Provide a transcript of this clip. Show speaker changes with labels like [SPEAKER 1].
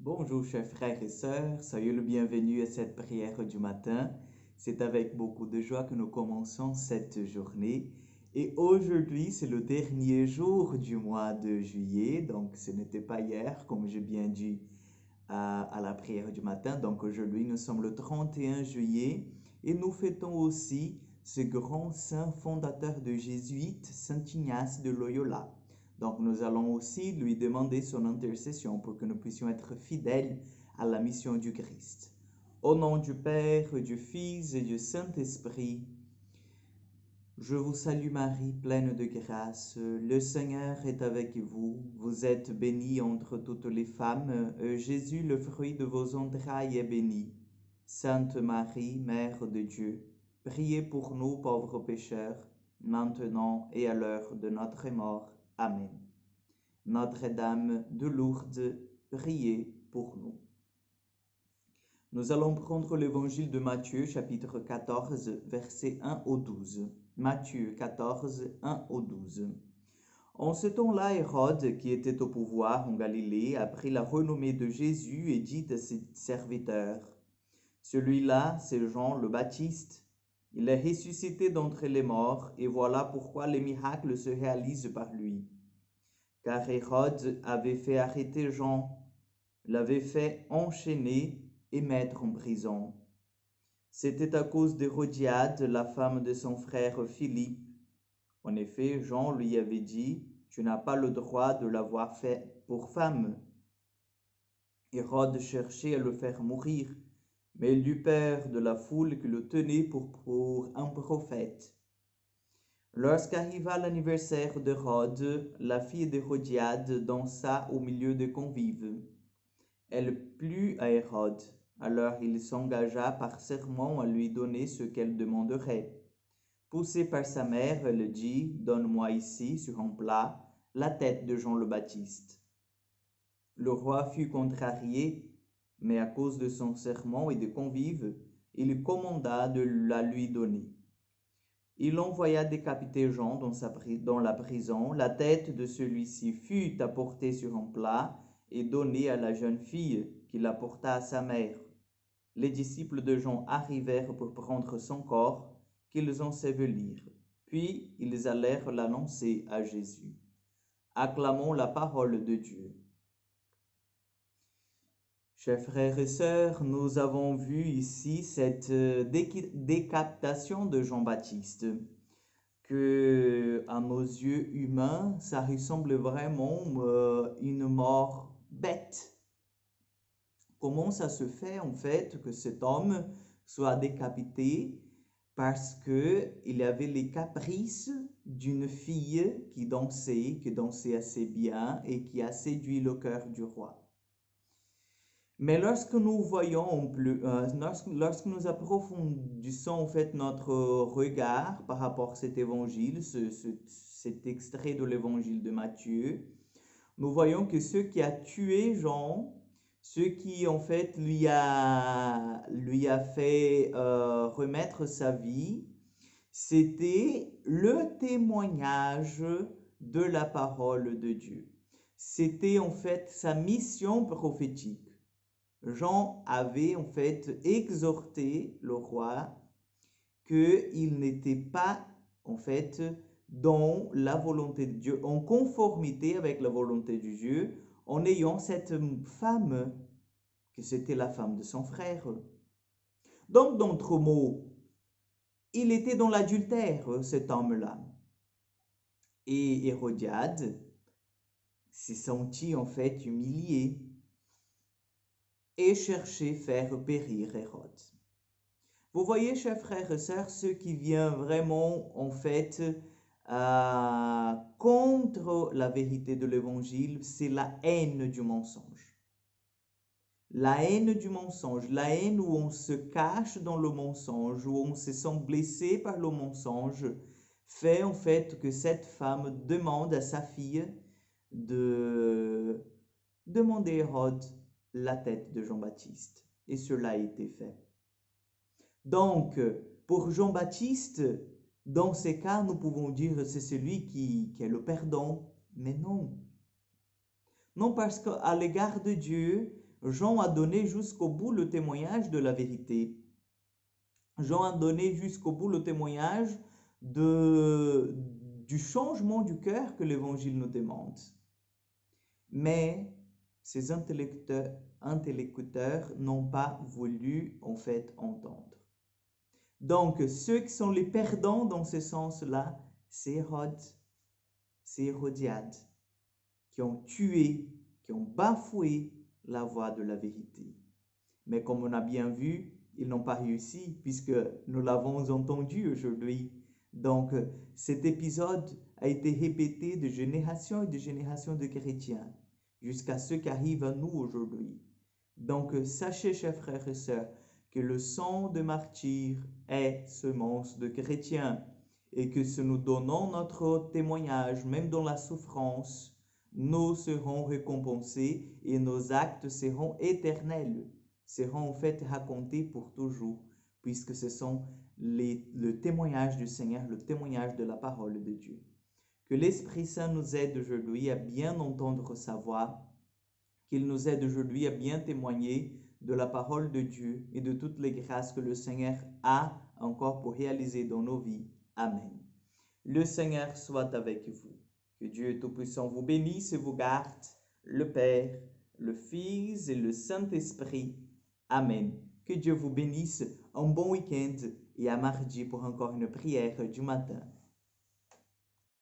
[SPEAKER 1] Bonjour chers frères et sœurs, soyez le bienvenu à cette prière du matin. C'est avec beaucoup de joie que nous commençons cette journée. Et aujourd'hui, c'est le dernier jour du mois de juillet, donc ce n'était pas hier, comme j'ai bien dit à la prière du matin. Donc aujourd'hui, nous sommes le 31 juillet et nous fêtons aussi ce grand saint fondateur de jésuites, Saint Ignace de Loyola. Donc nous allons aussi lui demander son intercession pour que nous puissions être fidèles à la mission du Christ. Au nom du Père, du Fils et du Saint-Esprit, je vous salue Marie, pleine de grâce. Le Seigneur est avec vous. Vous êtes bénie entre toutes les femmes. Jésus, le fruit de vos entrailles, est béni. Sainte Marie, Mère de Dieu, priez pour nous pauvres pécheurs, maintenant et à l'heure de notre mort. Amen. Notre-Dame de Lourdes, priez pour nous. Nous allons prendre l'évangile de Matthieu, chapitre 14, versets 1 au 12. Matthieu 14, 1 au 12. En ce temps-là, Hérode, qui était au pouvoir en Galilée, apprit la renommée de Jésus et dit à ses serviteurs, « Celui-là, c'est Jean le Baptiste. Il est ressuscité d'entre les morts, et voilà pourquoi les miracles se réalisent par lui. Car Hérode avait fait arrêter Jean, l'avait fait enchaîner et mettre en prison. C'était à cause d'Hérodiade, la femme de son frère Philippe. En effet, Jean lui avait dit, « Tu n'as pas le droit de l'avoir fait pour femme. » Hérode cherchait à le faire mourir, mais il eut peur de la foule qui le tenait pour un prophète. Lorsqu'arriva l'anniversaire d'Hérode, la fille d'Hérodiade dansa au milieu des convives. Elle plut à Hérode, alors il s'engagea par serment à lui donner ce qu'elle demanderait. Poussée par sa mère, elle dit, « Donne-moi ici, sur un plat, la tête de Jean le Baptiste. » Le roi fut contrarié, mais à cause de son serment et des convives, il commanda de la lui donner. Il envoya décapiter Jean dans la prison. La tête de celui-ci fut apportée sur un plat et donnée à la jeune fille qui l'apporta à sa mère. Les disciples de Jean arrivèrent pour prendre son corps, qu'ils ensevelirent. Puis ils allèrent l'annoncer à Jésus. Acclamons la parole de Dieu. Chers frères et sœurs, nous avons vu ici cette décapitation de Jean-Baptiste, que à nos yeux humains, ça ressemble vraiment une mort bête. Comment ça se fait en fait que cet homme soit décapité parce qu'il avait les caprices d'une fille qui dansait assez bien et qui a séduit le cœur du roi. Mais lorsque nous voyons lorsque nous approfondissons en fait notre regard par rapport à cet évangile, cet extrait de l'évangile de Matthieu, nous voyons que ce qui a tué Jean, ce qui en fait lui a fait remettre sa vie, c'était le témoignage de la parole de Dieu. C'était en fait sa mission prophétique. Jean avait en fait exhorté le roi qu'il n'était pas en fait dans la volonté de Dieu, en conformité avec la volonté de Dieu, en ayant cette femme, que c'était la femme de son frère. Donc, d'autres mots, il était dans l'adultère, cet homme-là. Et Hérodiade s'est sentie en fait humiliée et cherchait faire périr Hérode. Vous voyez, chers frères et sœurs, ce qui vient vraiment en fait contre la vérité de l'évangile, c'est la haine du mensonge. La haine du mensonge, la haine où on se cache dans le mensonge, où on se sent blessé par le mensonge, fait en fait que cette femme demande à sa fille de demander à Hérode la tête de Jean-Baptiste. Et cela a été fait. Donc, pour Jean-Baptiste, dans ces cas, nous pouvons dire que c'est celui qui est le perdant. Mais non. Non, parce qu'à l'égard de Dieu, Jean a donné jusqu'au bout le témoignage de la vérité. Jean a donné jusqu'au bout le témoignage du changement du cœur que l'Évangile nous demande. Mais ces intellecteurs n'ont pas voulu en fait entendre. Donc, ceux qui sont les perdants dans ce sens-là, c'est Hérode, c'est Hérodiade, qui ont tué, qui ont bafoué la voie de la vérité. Mais comme on a bien vu, ils n'ont pas réussi puisque nous l'avons entendu aujourd'hui. Donc, cet épisode a été répété de génération et de génération de chrétiens jusqu'à ce qui arrive à nous aujourd'hui. Donc, sachez, chers frères et sœurs, que le sang de martyr est semence de chrétiens et que si nous donnons notre témoignage, même dans la souffrance, nous serons récompensés et nos actes seront éternels, seront en fait racontés pour toujours, puisque ce sont le témoignage du Seigneur, le témoignage de la parole de Dieu. Que l'Esprit Saint nous aide aujourd'hui à bien entendre sa voix, qu'il nous aide aujourd'hui à bien témoigner de la parole de Dieu et de toutes les grâces que le Seigneur a encore pour réaliser dans nos vies. Amen. Le Seigneur soit avec vous. Que Dieu Tout-Puissant vous bénisse et vous garde, le Père, le Fils et le Saint-Esprit. Amen. Que Dieu vous bénisse. Un bon week-end et à mardi pour encore une prière du matin.